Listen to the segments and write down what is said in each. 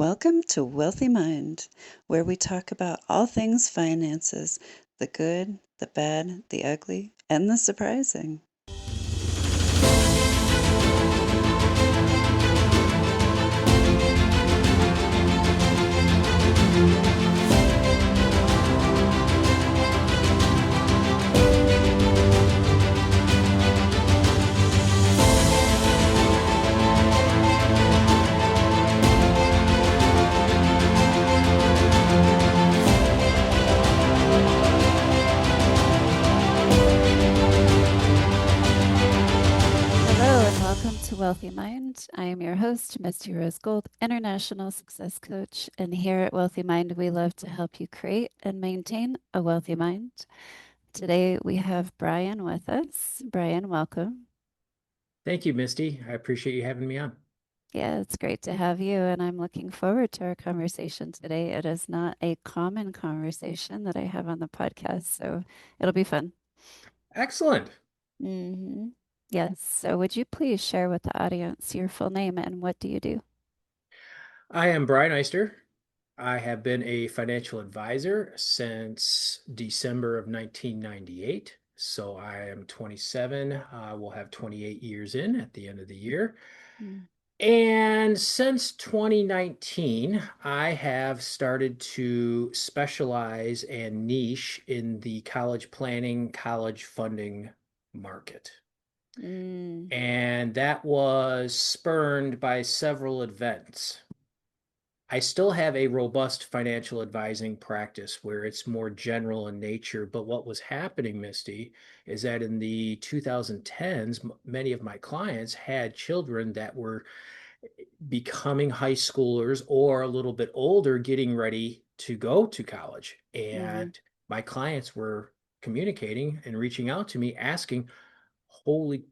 Welcome to Wealthy Mind, where we talk about all things finances, the good, the bad, the ugly, and the surprising. Hello and welcome to Wealthy Mind. I am your host, Misty Rose Gold, International Success Coach. And here at Wealthy Mind, we love to help you create and maintain a wealthy mind. Today we have Brian with us. Brian, welcome. Thank you, Misty. I appreciate you having me on. Yeah, it's great to have you, and I'm looking forward to our conversation today. It is not a common conversation that I have on the podcast, so it'll be fun. Excellent. hmm Yes. So, would you please share with the audience your full name and what do you do? I am Brian Eyster. I have been a financial advisor since December of 1998. So I am 27. We'll have 28 years in at the end of the year. Mm. And since 2019, I have started to specialize and niche in the college planning, college funding market. Mm. And that was spurned by several events. I still have a robust financial advising practice where it's more general in nature. But what was happening, Misty, is that in the 2010s, many of my clients had children that were becoming high schoolers or a little bit older, getting ready to go to college. hmm And my clients were communicating and reaching out to me asking, holy,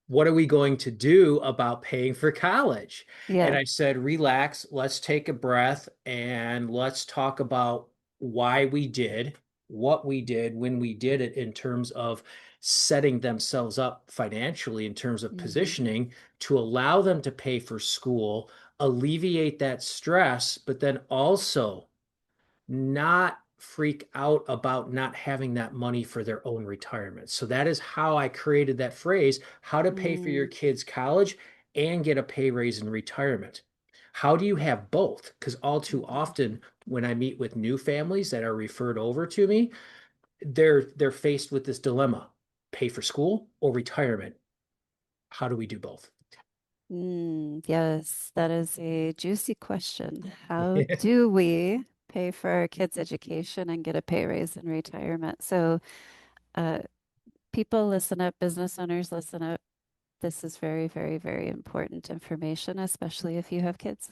what are we going to do about paying for college? And Yeah. I said, relax, let's take a breath and let's talk about why we did what we did when we did it in terms of setting themselves up financially, in terms of hmm positioning to allow them to pay for school, alleviate that stress, but then also not freak out about not having that money for their own retirement. So that is how I created that phrase, how to pay for your Mm. kids' college and get a pay raise in retirement. How do you have both? Because all too Mhm. often when I meet with new families that are referred over to me, they're faced with this dilemma, pay for school or retirement. How do we do both? Yes, that is a juicy question. How do we pay for our kids' education and get a pay raise in retirement? So, uh, people listen up, business owners listen up. This is very, very, very important information, especially if you have kids.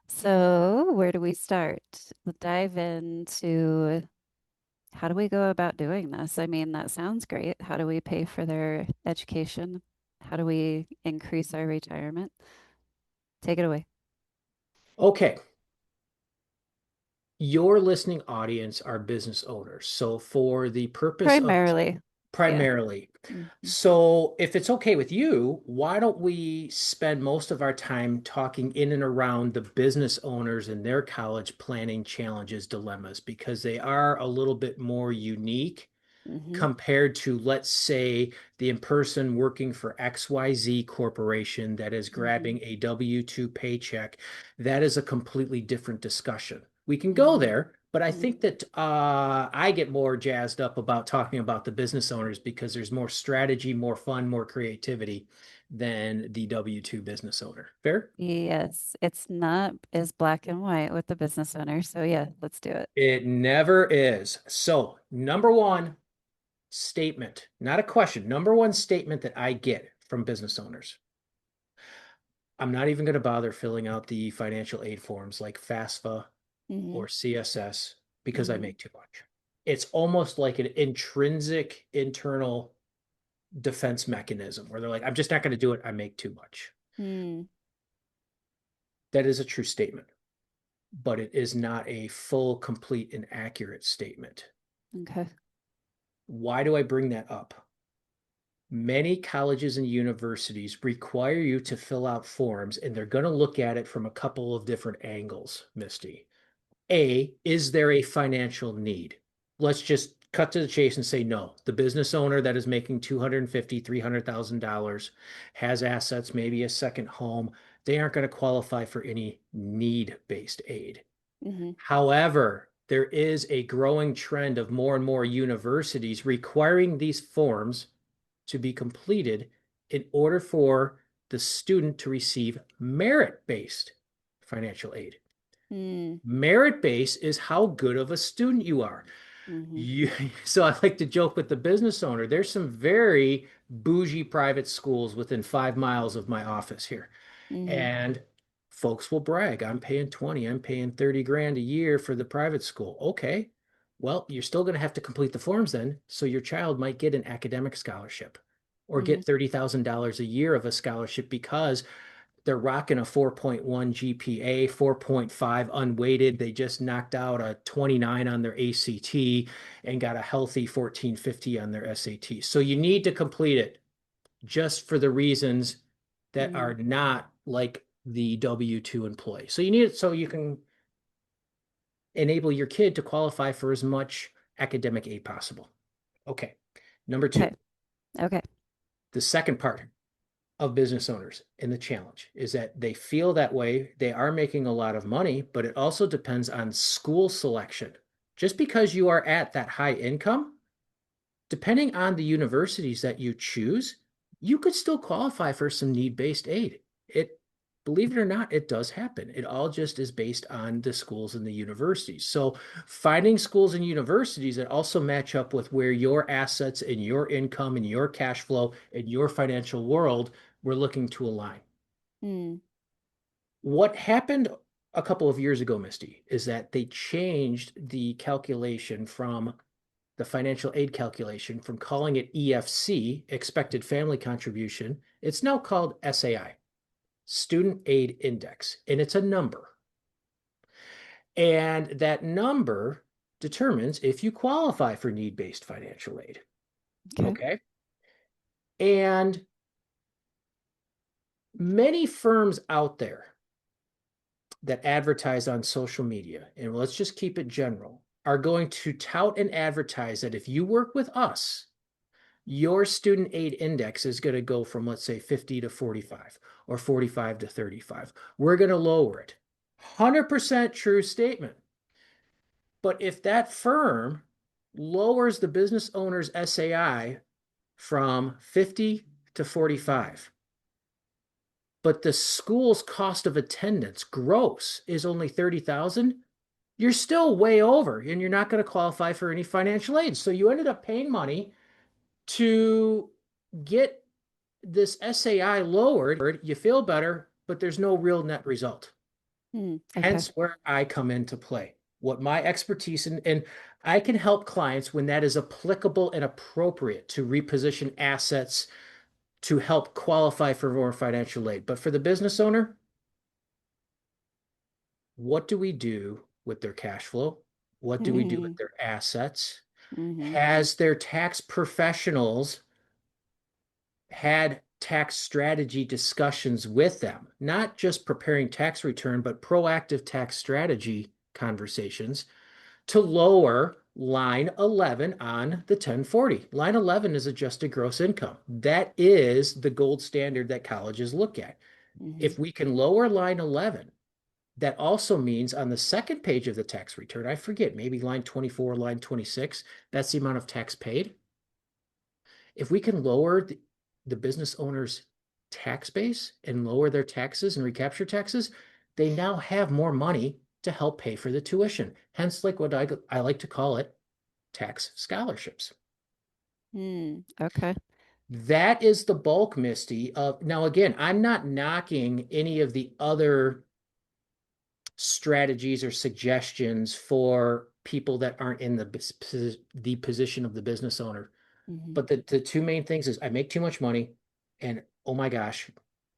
So, where do we start? We'll dive into how do we go about doing this? I mean, that sounds great. How do we pay for their education? How do we increase our retirement? Take it away. Okay, your listening audience are business owners. So for the purpose of Primarily, yeah. primarily. Mhm. So, if it's okay with you, why don't we spend most of our time talking in and around the business owners and their college planning challenges, dilemmas, because they are a little bit more unique Mhm. compared to, let's say, the person working for XYZ Corporation that is Mhm. grabbing a W-2 paycheck. That is a completely different discussion. We can go Mhm. there, but I Mhm. think that I get more jazzed up about talking about the business owners because there's more strategy, more fun, more creativity than the W-2 business owner. Fair? Yes, it's not as black and white with the business owner. So yeah, let's do it. It never is. So, number one statement, not a question, number one statement that I get from business owners. I'm not even going to bother filling out the financial aid forms like FAFSA Mhm. or CSS because I Mhm. make too much. It's almost like an intrinsic internal defense mechanism where they're like, I'm just not going to do it. I make too much. Mm. That is a true statement, but it is not a full, complete, and accurate statement. Okay. Why do I bring that up? Many colleges and universities require you to fill out forms, and they're going to look at it from a couple of different angles, Misty. A, is there a financial need? Let's just cut to the chase and say no. The business owner that is making $250,000, $300,000 has assets, maybe a second home. They aren't going to qualify for any need-based aid. Mm-hmm. However, there is a growing trend of more and more universities requiring these forms to be completed in order for the student to receive merit-based financial aid. Merit-based is how good of a student you are. So I like to joke with the business owner. There's some very bougie private schools within 5 miles of my office here. And folks will brag, I'm paying 20, I'm paying 30 grand a year for the private school. Okay. Well, you're still going to have to complete the forms then. So your child might get an academic scholarship or get $30,000 a year of a scholarship because they're rocking a 4.1 GPA, 4.5 unweighted. They just knocked out a 29 on their ACT and got a healthy 1450 on their SAT. So you need to complete it just for the reasons that are not like the W-2 employee. So you need it so you can enable your kid to qualify for as much academic aid possible. Okay. Number two. Okay. The second part of business owners and the challenge is that they feel that way. They are making a lot of money, but it also depends on school selection. Just because you are at that high income, depending on the universities that you choose, you could still qualify for some need-based aid. Believe it or not, it does happen. It all just is based on the schools and the universities. So finding schools and universities that also match up with where your assets and your income and your cash flow and your financial world, we're looking to align. What happened a couple of years ago, Misty, is that they changed the calculation from the financial aid calculation from calling it EFC, expected family contribution. It's now called SAI, Student Aid Index, and it's a number. And that number determines if you qualify for need-based financial aid. Okay. And many firms out there that advertise on social media, and let's just keep it general, are going to tout and advertise that if you work with us, your student aid index is going to go from, let's say, 50 to 45 or 45 to 35. We're going to lower it. 100% true statement. But if that firm lowers the business owner's SAI from 50 to 45, but the school's cost of attendance gross is only 30,000, you're still way over and you're not going to qualify for any financial aid. So you ended up paying money to get this SAI lowered. You feel better, but there's no real net result. Hence where I come into play. What my expertise and I can help clients when that is applicable and appropriate to reposition assets to help qualify for more financial aid. But for the business owner, what do we do with their cash flow? What do we do with their assets? Has their tax professionals had tax strategy discussions with them? Not just preparing tax return, but proactive tax strategy conversations to lower line 11 on the 1040. Line 11 is adjusted gross income. That is the gold standard that colleges look at. If we can lower line 11, that also means on the second page of the tax return, I forget, maybe line 24, line 26, that's the amount of tax paid. If we can lower the business owner's tax base and lower their taxes and recapture taxes, they now have more money to help pay for the tuition. Hence, like what I like to call it, tax scholarships. Okay. That is the bulk, Misty, of now again, I'm not knocking any of the other strategies or suggestions for people that aren't in the position of the business owner. But the two main things is I make too much money and oh my gosh,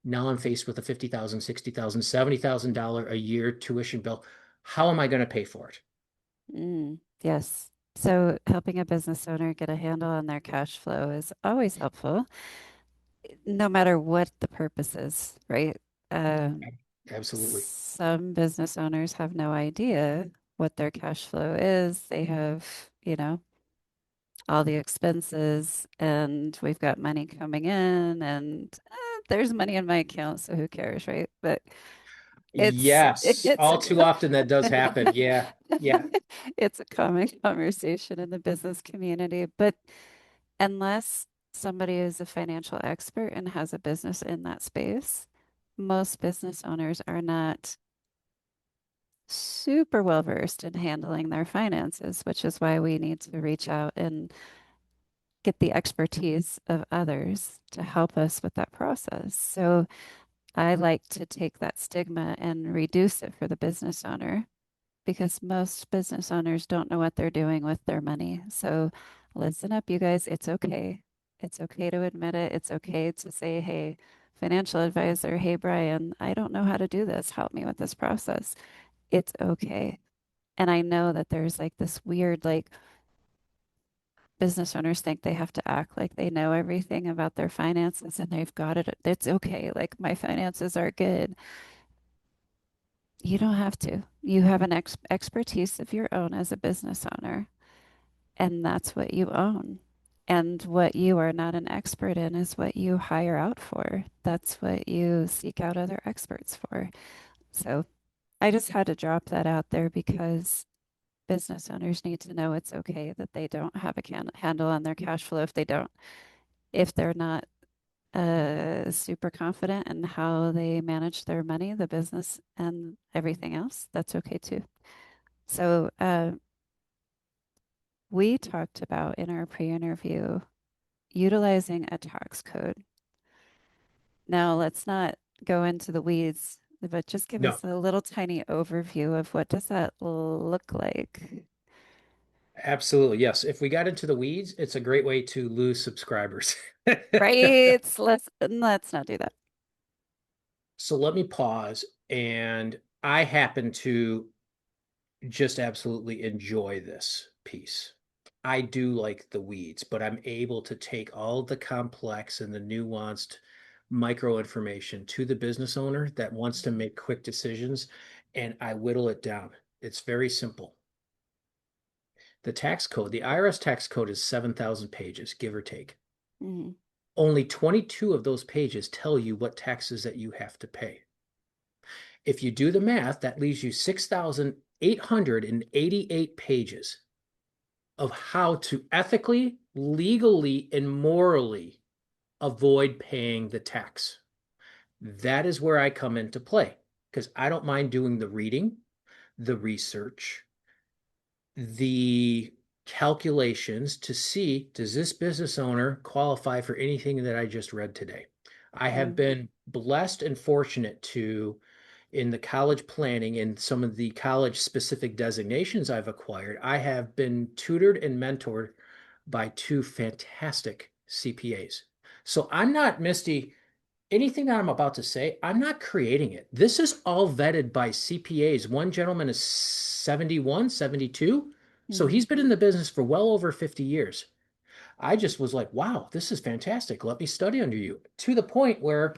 now I'm faced with a $50,000, $60,000, $70,000 a year tuition bill. How am I going to pay for it? Yes. So helping a business owner get a handle on their cash flow is always helpful, no matter what the purpose is, right? Um, Absolutely. some business owners have no idea what their cash flow is. They have, all the expenses, and we've got money coming in, and there's money in my account, so who cares, right? But it's Yes, it's all too often that does happen. Yeah. Yeah. it's a common conversation in the business community. But unless somebody is a financial expert and has a business in that space, most business owners are not super well versed in handling their finances, which is why we need to reach out and get the expertise of others to help us with that process. So I like to take that stigma and reduce it for the business owner because most business owners don't know what they're doing with their money. So listen up, you guys. It's okay. It's okay to admit it. It's okay to say, hey, financial advisor, hey, Brian, I don't know how to do this. Help me with this process. It's okay. And I know that there's like this weird, like, business owners think they have to act like they know everything about their finances and they've got it. It's okay. Like, my finances are good. You don't have to. You have an expertise of your own as a business owner, and that's what you own. And what you are not an expert in is what you hire out for. That's what you seek out other experts for. So I just had to drop that out there because business owners need to know it's okay that they don't have a handle on their cash flow if they're not super confident in how they manage their money, the business, and everything else. That's okay too. So we talked about in our pre-interview utilizing a tax code. Now, let's not go into the weeds, but just give No, us a little tiny overview of what does that look like? absolutely. Yes. If we got into the weeds, it's a great way to lose subscribers. Right? Let's not do that. So let me pause. And I happen to just absolutely enjoy this piece. I do like the weeds, but I'm able to take all the complex and the nuanced micro information to the business owner that wants to make quick decisions, and I whittle it down. It's very simple. The tax code, the IRS tax code is 7,000 pages, give or take. Mhm. Only 22 of those pages tell you what taxes that you have to pay. If you do the math, that leaves you 6,888 pages of how to ethically, legally, and morally avoid paying the tax. That is where I come into play because I don't mind doing the reading, the research, the calculations to see, does this business owner qualify for anything that I just read today? I have Mm. been blessed and fortunate to, in the college planning and some of the college specific designations I've acquired, I have been tutored and mentored by two fantastic CPAs. So I'm not, Misty, anything that I'm about to say, I'm not creating it. This is all vetted by CPAs. One gentleman is 71, 72. So Mhm. he's been in the business for well over 50 years. I just was like, wow, this is fantastic. Let me study under you to the point where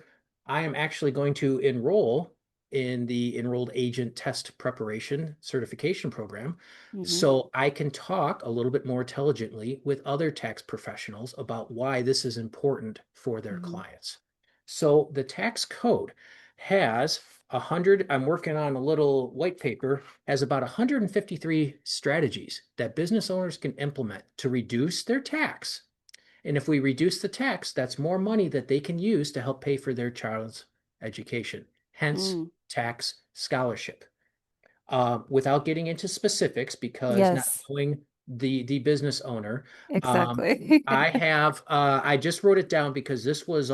I am actually going to enroll in the enrolled agent test preparation certification program Mhm. so I can talk a little bit more intelligently with other tax professionals about why this is important for their Mhm. clients. So the tax code has 100, I'm working on a little white paper, has about 153 strategies that business owners can implement to reduce their tax. And if we reduce the tax, that's more money that they can use to help pay for their child's education, hence Mm. tax scholarship. Without getting into specifics, because not Yes, knowing the business owner, exactly. I just wrote it down because this was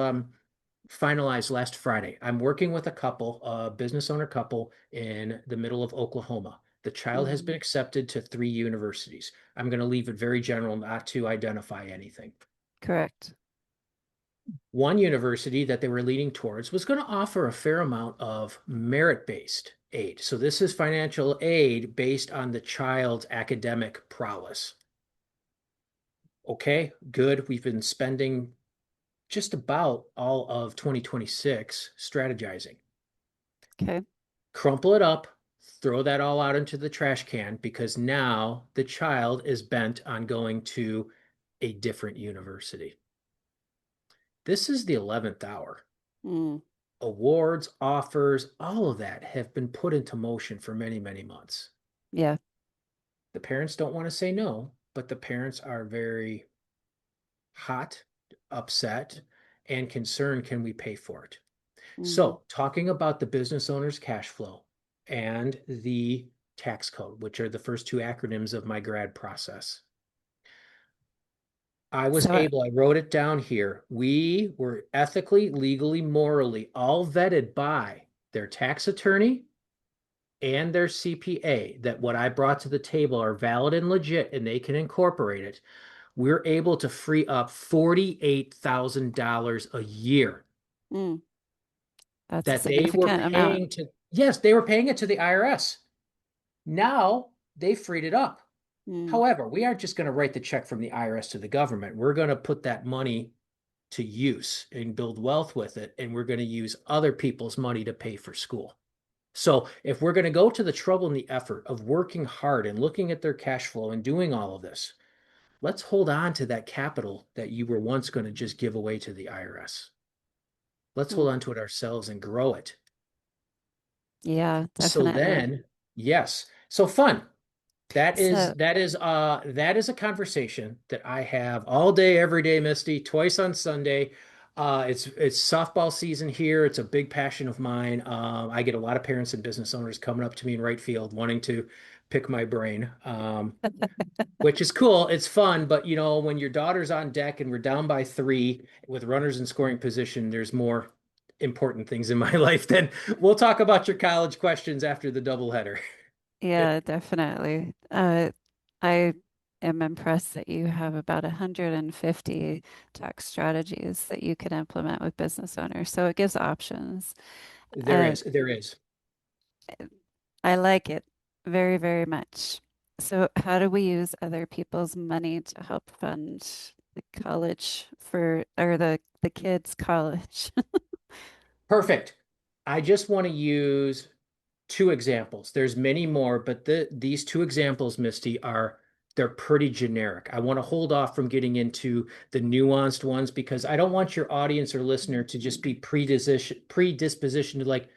finalized last Friday. I'm working with a couple, a business owner couple in the middle of Oklahoma. The child has been Mhm. accepted to 3 universities. I'm going to leave it very general, not to identify anything. Correct. One university that they were leaning towards was going to offer a fair amount of merit-based aid. So this is financial aid based on the child's academic prowess. Okay, good. We've been spending just about all of 2026 strategizing. Okay. Crumple it up, throw that all out into the trash can because now the child is bent on going to a different university. This is the 11th hour. Mm, Awards, offers, all of that have been put into motion for many, many months. yeah. The parents don't want to say no, but the parents are very hot, upset, and concerned, can we pay for it? Hmm. So, talking about the business owner's cash flow and the tax code, which are the first two acronyms of my grad process. So, I wrote it down here. We were ethically, legally, morally all vetted by their tax attorney and their CPA that what I brought to the table are valid and legit and they can incorporate it. We're able to free up $48,000 a year mm, that's a that they were significant amount. paying to, yes, they were paying it to the IRS. Now they freed it up. Mm, However, we aren't just going to write the check from the IRS to the government. We're going to put that money to use and build wealth with it. And we're going to use other people's money to pay for school. So if we're going to go to the trouble and the effort of working hard and looking at their cash flow and doing all of this, let's hold on to that capital that you were once going to just give away to the IRS. Let's hold mm. on to it ourselves and grow it. Yeah, So definitely. then, yes. So fun. So, That is a conversation that I have all day, every day, Misty, twice on Sunday. It's softball season here. It's a big passion of mine. I get a lot of parents and business owners coming up to me in right field wanting to pick my brain, which is cool. It's fun, but you know, when your daughter's on deck and we're down by three with runners in scoring position, there's more important things in my life than we'll talk about your college questions after the doubleheader. yeah, definitely. I am impressed that you have about 150 tax strategies that you could implement with business owners. So it gives options. Uh, There is. I like it very, very much. So how do we use other people's money to help fund the college for, or the kids' college? Perfect. I just want to use two examples. There's many more, but these two examples, Misty, they're pretty generic. I want to hold off from getting into the nuanced ones because I don't want your audience or listener to just be predispositioned to like,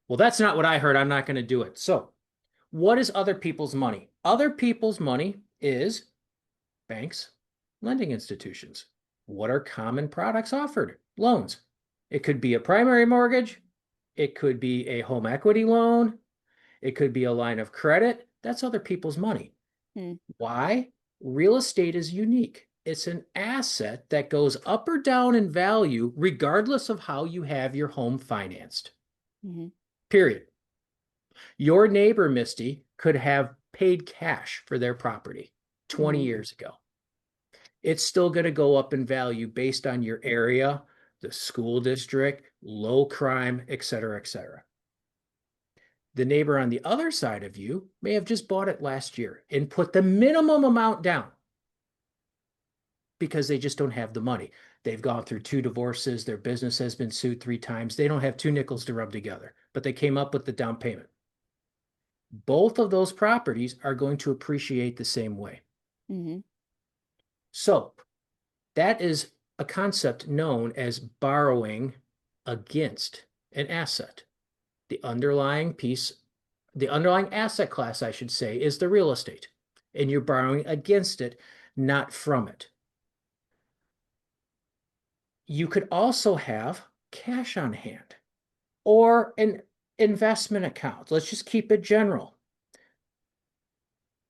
well, that's not what I heard. I'm not going to do it. So, what is other people's money? Other people's money is banks, lending institutions. What are common products offered? Loans. It could be a primary mortgage. It could be a home equity loan. It could be a line of credit. That's other people's money. Hmm. Why? Real estate is unique. It's an asset that goes up or down in value regardless of how you have your home financed. Hmm. Period. Your neighbor, Misty, could have paid cash for their property 20 Hmm. years ago. It's still going to go up in value based on your area, the school district, low crime, et cetera, et cetera. The neighbor on the other side of you may have just bought it last year and put the minimum amount down because they just don't have the money. They've gone through two divorces. Their business has been sued three times. They don't have two nickels to rub together, but they came up with the down payment. Both of those properties are going to appreciate the same way. Hmm. So that is a concept known as borrowing against an asset. The underlying piece, the underlying asset class, I should say, is the real estate. And you're borrowing against it, not from it. You could also have cash on hand or an investment account. Let's just keep it general.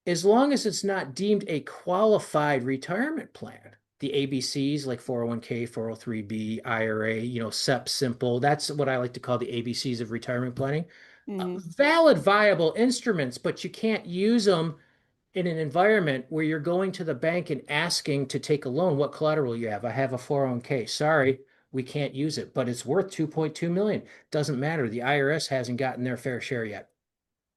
As long as it's not deemed a qualified retirement plan, the ABCs like 401k, 403b, IRA, you know, SEP simple, that's what I like to call the ABCs of retirement planning. Hmm. Valid, viable instruments, but you can't use them in an environment where you're going to the bank and asking to take a loan. What collateral you have? I have a 401k. Sorry, we can't use it, but it's worth 2.2 million. Doesn't matter. The IRS hasn't gotten their fair share yet.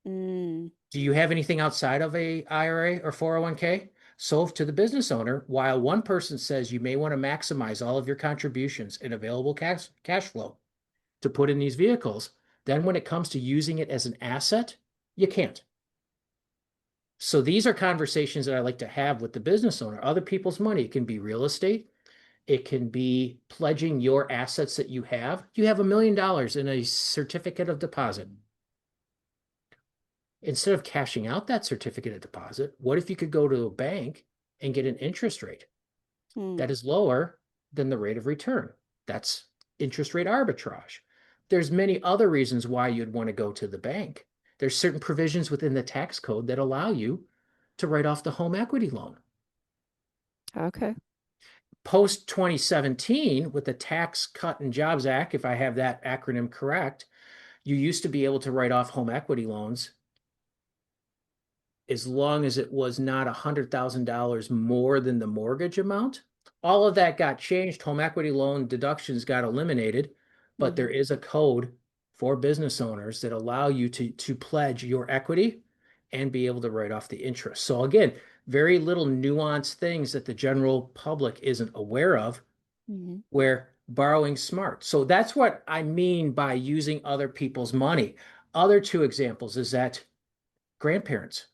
Mm. Do you have anything outside of a IRA or 401k? So to the business owner, while one person says you may want to maximize all of your contributions and available cash flow to put in these vehicles, then when it comes to using it as an asset, you can't. So these are conversations that I like to have with the business owner. Other people's money, it can be real estate, it can be pledging your assets that you have. You have $1 million in a certificate of deposit. Instead of cashing out that certificate of deposit, what if you could go to a bank and get an interest rate that is lower than the rate of return? That's interest rate arbitrage. There's many other reasons why you'd want to go to the bank. There's certain provisions within the tax code that allow you to write off the home equity loan. Okay. Post 2017, with the Tax Cut and Jobs Act, if I have that acronym correct, you used to be able to write off home equity loans as long as it was not $100,000 more than the mortgage amount. All of that got changed. Home equity loan deductions got eliminated, but there is a code for business owners that allow you to pledge your equity and be able to write off the interest. So again, very little nuanced things that the general public isn't aware of where borrowing smart. So that's what I mean by using other people's money. Other two examples is that grandparents,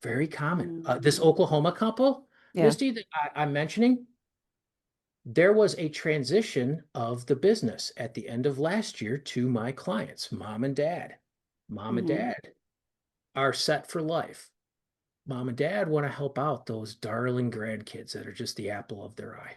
very common. This Oklahoma couple, Yeah. Misty, that I'm mentioning, there was a transition of the business at the end of last year to my clients, mom and dad. Mom and dad are set for life. Mom and dad want to help out those darling grandkids that are just the apple of their eye.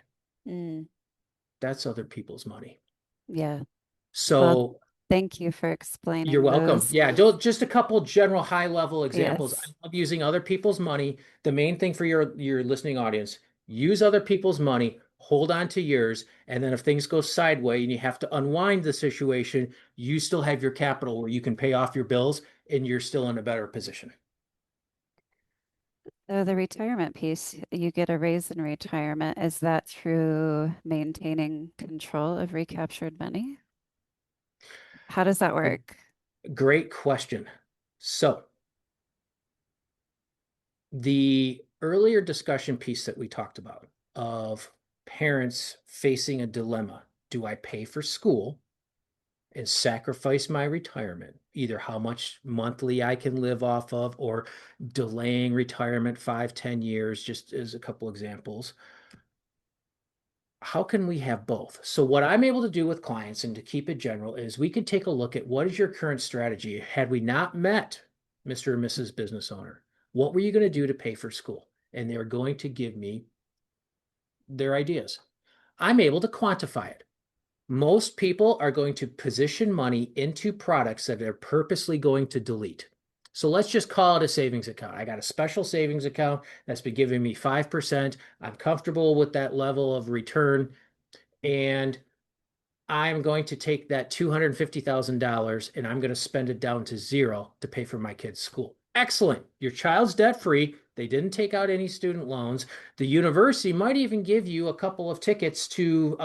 That's other people's money. Yeah. Well, So thank you for you're explaining welcome. those. Yeah, just a couple general high-level examples. I Yes. love using other people's money. The main thing for your listening audience, use other people's money, hold on to yours, and then if things go sideways and you have to unwind the situation, you still have your capital where you can pay off your bills and you're still in a better position. So the retirement piece, you get a raise in retirement. Is that through maintaining control of recaptured money? How does that work? Great question. So the earlier discussion piece that we talked about of parents facing a dilemma. Do I pay for school and sacrifice my retirement, either how much monthly I can live off of or delaying retirement 5, 10 years, just as a couple examples? How can we have both? So what I'm able to do with clients, and to keep it general, is we could take a look at what is your current strategy. Had we not met, Mr. or Mrs. Business Owner, what were you going to do to pay for school? And they're going to give me their ideas. I'm able to quantify it. Most people are going to position money into products that they're purposely going to delete. So let's just call it a savings account. I got a special savings account that's been giving me 5%. I'm comfortable with that level of return. And I'm going to take that $250,000 and I'm going to spend it down to zero to pay for my kid's school. Excellent. Your child's debt free. They didn't take out any student loans. The university might even give you a couple of tickets to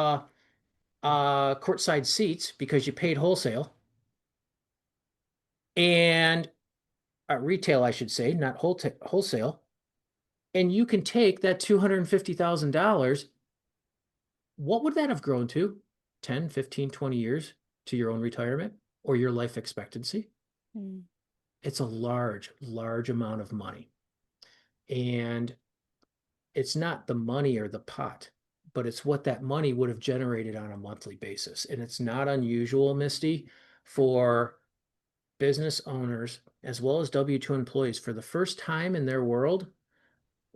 courtside seats because you paid wholesale and retail, I should say, not wholesale. And you can take that $250,000. What would that have grown to? 10, 15, 20 years to your own retirement or your life expectancy? It's a large, large amount of money. And it's not the money or the pot, but it's what that money would have generated on a monthly basis. And it's not unusual, Misty, for business owners as well as W-2 employees, for the first time in their world,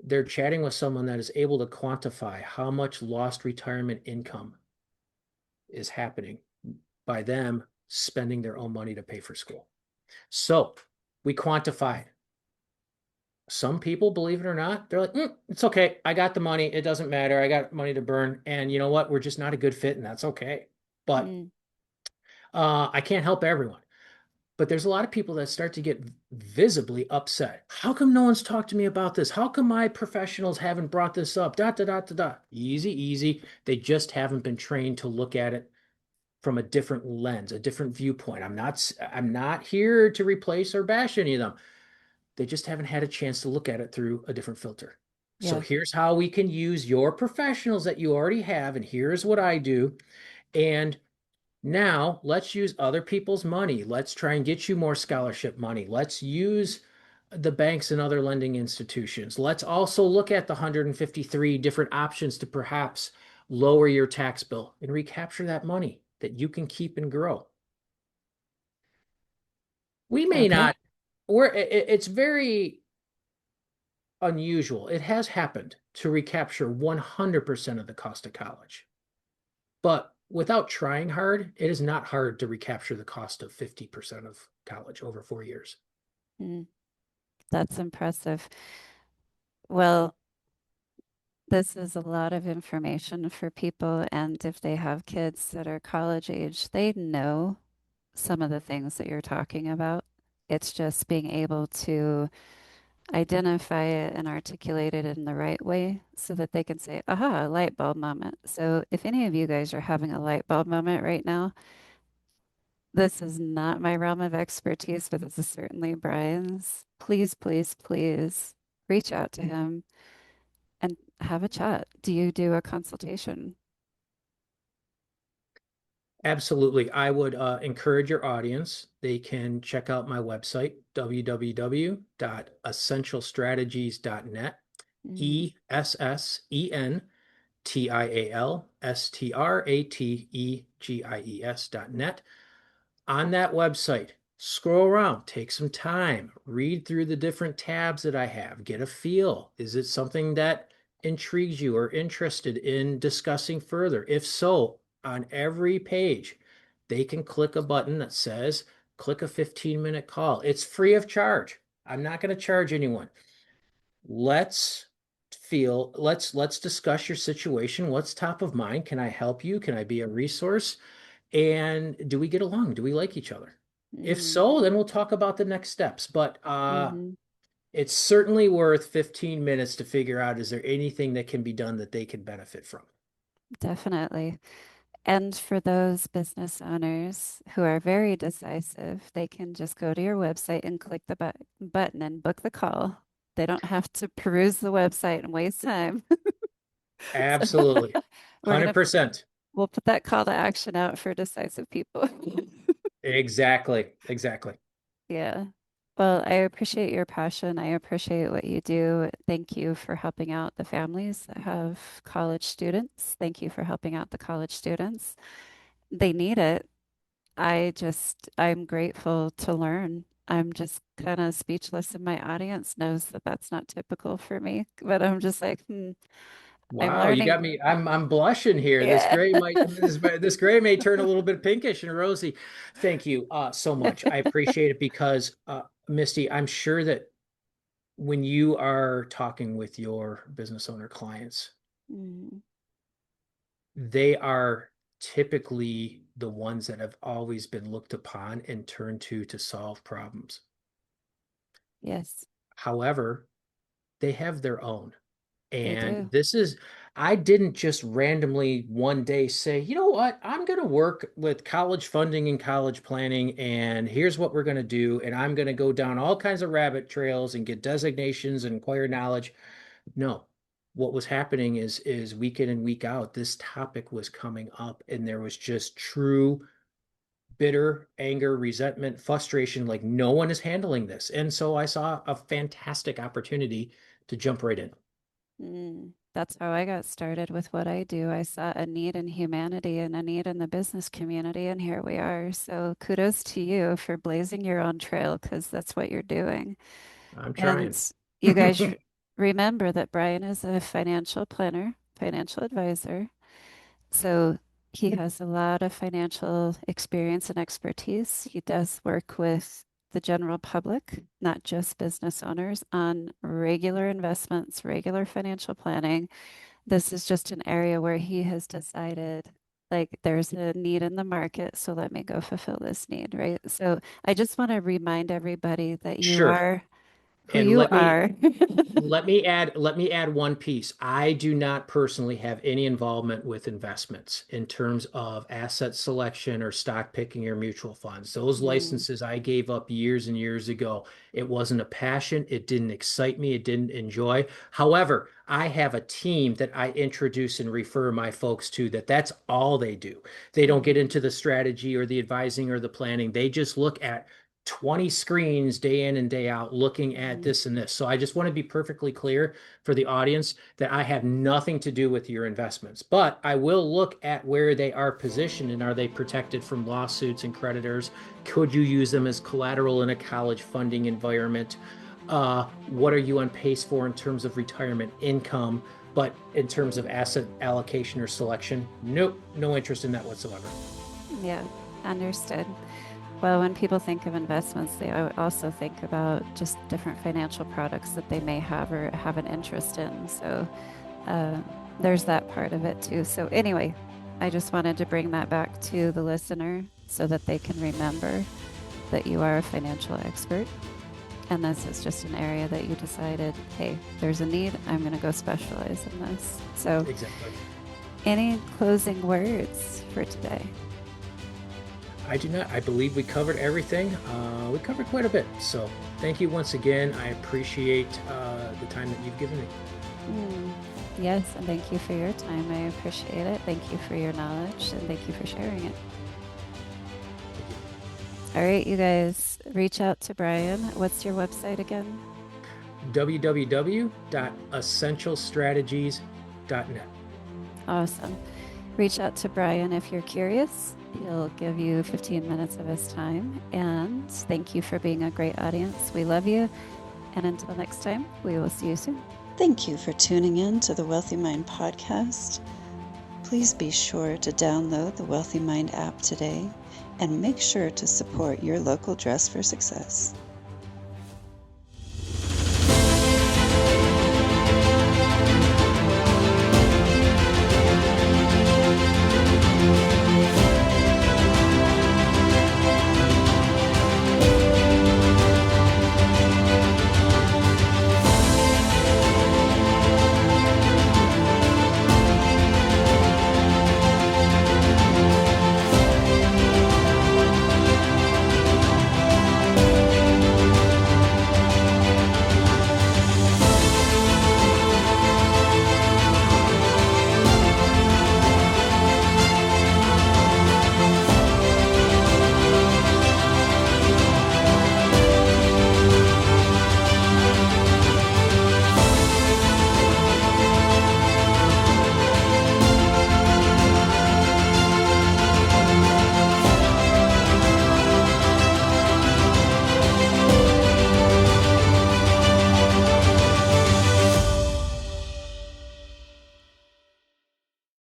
they're chatting with someone that is able to quantify how much lost retirement income is happening by them spending their own money to pay for school. So we quantify it. Some people, believe it or not, they're like, it's okay. I got the money. It doesn't matter. I got money to burn. And you know what? We're just not a good fit, and that's okay. But I can't help everyone. But there's a lot of people that start to get visibly upset. How come no one's talked to me about this? How come my professionals haven't brought this up? Da, da, da, da, da. Easy, easy. They just haven't been trained to look at it from a different lens, a different viewpoint. I'm not here to replace or bash any of them. They just haven't had a chance to look at it through a different filter. So Yeah. here's how we can use your professionals that you already have, and here's what I do. And now let's use other people's money. Let's try and get you more scholarship money. Let's use the banks and other lending institutions. Let's also look at the 153 different options to perhaps lower your tax bill and recapture that money that you can keep and grow. We may Okay. not, it's very unusual. It has happened to recapture 100% of the cost of college. But without trying hard, it is not hard to recapture the cost of 50% of college over 4 years. Mm, that's impressive. Well, this is a lot of information for people, and if they have kids that are college age, they know some of the things that you're talking about. It's just being able to identify it and articulate it in the right way so that they can say, aha, light bulb moment. So if any of you guys are having a light bulb moment right now, this is not my realm of expertise, but this is certainly Brian's. Please, please, please reach out to him and have a chat. Do you do a consultation? Absolutely. I would encourage your audience. They can check out my website, www.essentialstrategies.net, Mm, ESSENTIALSTRATEGIES.net. On that website, scroll around, take some time, read through the different tabs that I have, get a feel. Is it something that intrigues you or interested in discussing further? If so, on every page, they can click a button that says, click a 15-minute call. It's free of charge. I'm not going to charge anyone. Let's let's discuss your situation. What's top of mind? Can I help you? Can I be a resource? And do we get along? Do we like each other? If mm, so, then we'll talk about the next steps. But hmm. it's certainly worth 15 minutes to figure out, is there anything that can be done that they can benefit from? Definitely. And for those business owners who are very decisive, they can just go to your website and click the button and book the call. They don't have to peruse the website and waste time. So Absolutely. we're gonna 100%. we'll put that call to action out for decisive people. Exactly. Exactly. Yeah. Well, I appreciate your passion. I appreciate what you do. Thank you for helping out the families that have college students. Thank you for helping out the college students. They need it. I'm grateful to learn. I'm just kind of speechless, and my audience knows that that's not typical for me. But I'm just like, I'm Wow, you learning. got me. I'm blushing here. Yeah. This gray may turn a little bit pinkish and rosy. Thank you so much. I appreciate it because Misty, I'm sure that when you are talking with your business owner clients, Mm, they are typically the ones that have always been looked upon and turned to solve problems. yes, However, they have their own. they And do. I didn't just randomly one day say, you know what, I'm going to work with college funding and college planning, and here's what we're going to do. And I'm going to go down all kinds of rabbit trails and get designations and acquire knowledge. No, what was happening is week in and week out, this topic was coming up, and there was just true bitter anger, resentment, frustration, like no one is handling this. And so I saw a fantastic opportunity to jump right in. That's how I got started with what I do. I saw a need in humanity and a need in the business community, and here we are. So kudos to you for blazing your own trail because that's what you're doing. I'm And trying. you guys remember that Brian is a financial planner, financial advisor. So he has a lot of financial experience and expertise. He does work with the general public, not just business owners, on regular investments, regular financial planning. This is just an area where he has decided, like, there's a need in the market, so let me go fulfill this need, right? So I just want to remind everybody that you Sure. are Who And you are. let me add one piece. I do not personally have any involvement with investments in terms of asset selection or stock picking or mutual funds. Those Mm, licenses I gave up years and years ago. It wasn't a passion. It didn't excite me. It didn't enjoy. However, I have a team that I introduce and refer my folks to that's all they do. They don't get mm, into the strategy or the advising or the planning. They just look at 20 screens day in and day out looking at mm. this and this. So I just want to be perfectly clear for the audience that I have nothing to do with your investments, but I will look at where they are positioned and are they protected from lawsuits and creditors? Could you use them as collateral in a college funding environment? What are you on pace for in terms of retirement income? But in terms of asset allocation or selection, nope, no interest in that whatsoever. Yeah, understood. Well, when people think of investments, they also think about just different financial products that they may have or have an interest in. So uh, there's that part of it too. So, anyway, I just wanted to bring that back to the listener so that they can remember that you are a financial expert. And this is just an area that you decided, hey, there's a need. I'm going to go specialize in this. So, Exactly. any closing words for today? I do not. I believe we covered everything. We covered quite a bit. So thank you once again. I appreciate the time that you've given me. Mm, yes, and thank you for your time. I appreciate it. Thank you for your knowledge and thank you for sharing it. All right, you guys, reach out to Brian. What's your website again? www.essentialstrategies.net. Awesome. Reach out to Brian if you're curious. He'll give you 15 minutes of his time. And thank you for being a great audience. We love you. And until next time, we will see you soon. Thank you for tuning in to the Wealthy Mind podcast. Please be sure to download the Wealthy Mind app today and make sure to support your local Dress for Success.